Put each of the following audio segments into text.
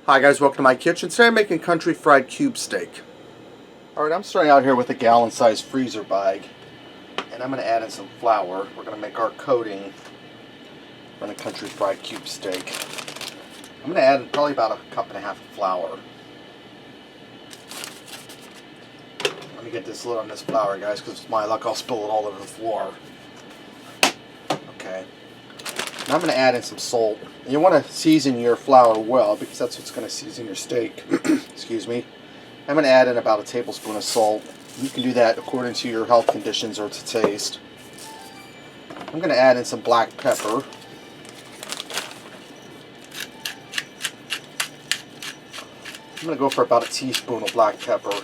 Hi guys, welcome to my kitchen. Today I'm making country fried cube steak. Alright, I'm starting out here with a gallon size freezer bag. And I'm going to add in some flour. We're going to make our coating on a country fried cube steak. I'm going to add probably about 1.5 cups of flour. Let me get this lid on this flour, guys, because with my luck I'll spill it all over the floor. Okay. Now I'm going to add in some salt. And you want to season your flour well because that's what's going to season your steak. Excuse me. I'm going to add in about 1 tablespoon of salt. You can do that according to your health conditions or to taste. I'm going to add in some black pepper. I'm going to go for about 1 teaspoon of black pepper.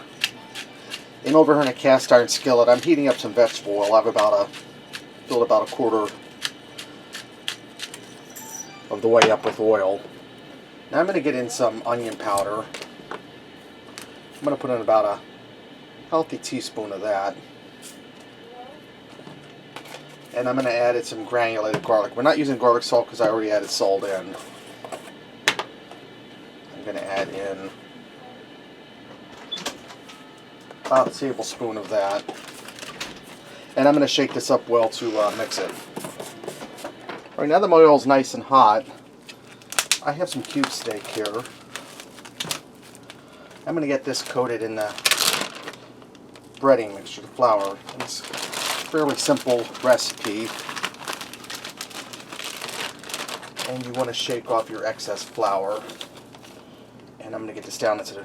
And over here in a cast iron skillet, I'm heating up some vegetable oil. I have filled about 1/4 of the way up with oil. Now I'm going to get in some onion powder. I'm going to put in about a healthy teaspoon of that. And I'm going to add in some granulated garlic. We're not using garlic salt because I already added salt in. I'm going to add in about 1 tablespoon of that. And I'm going to shake this up well to mix it. Alright, now that my oil is nice and hot, I have some cube steak here. I'm going to get this coated in the breading mixture, the flour. It's a fairly simple recipe. And you want to shake off your excess flour. And I'm going to get this down into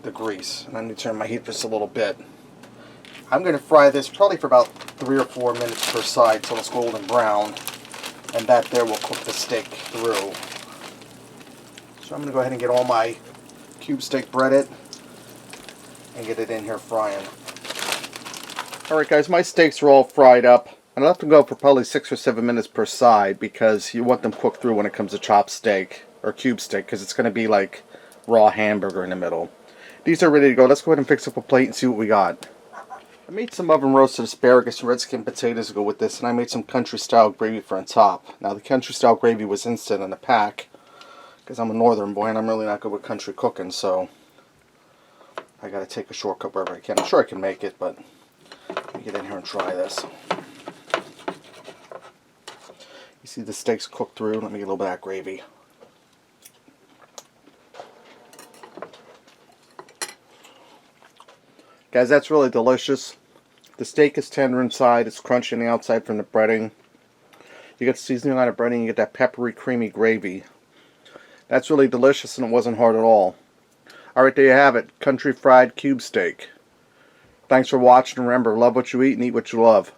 the grease. And I'm going to turn my heat just a little bit. I'm going to fry this probably for about 3 or 4 minutes per side till it's golden brown. And that there will cook the steak through. So I'm going to go ahead and get all my cube steak breaded and get it in here frying. Alright guys, my steaks are all fried up. And I let them go for probably 6 or 7 minutes per side because you want them cooked through when it comes to chopped steak or cube steak because it's going to be like raw hamburger in the middle. These are ready to go. Let's go ahead and fix up a plate and see what we got. I made some oven roasted asparagus and red skin potatoes to go with this, and I made some country style gravy for on top. Now the country style gravy was instant in a pack because I'm a northern boy and I'm really not good with country cooking, so I gotta take a shortcut wherever I can. I'm sure I can make it, but let me get in here and try this. You see the steaks cooked through. Let me get a little bit of that gravy. Guys, that's really delicious. The steak is tender inside, it's crunchy on the outside from the breading. You get the seasoning on the breading, you get that peppery, creamy gravy. That's really delicious and it wasn't hard at all. Alright, there you have it. Country fried cube steak. Thanks for watching. Remember, love what you eat and eat what you love.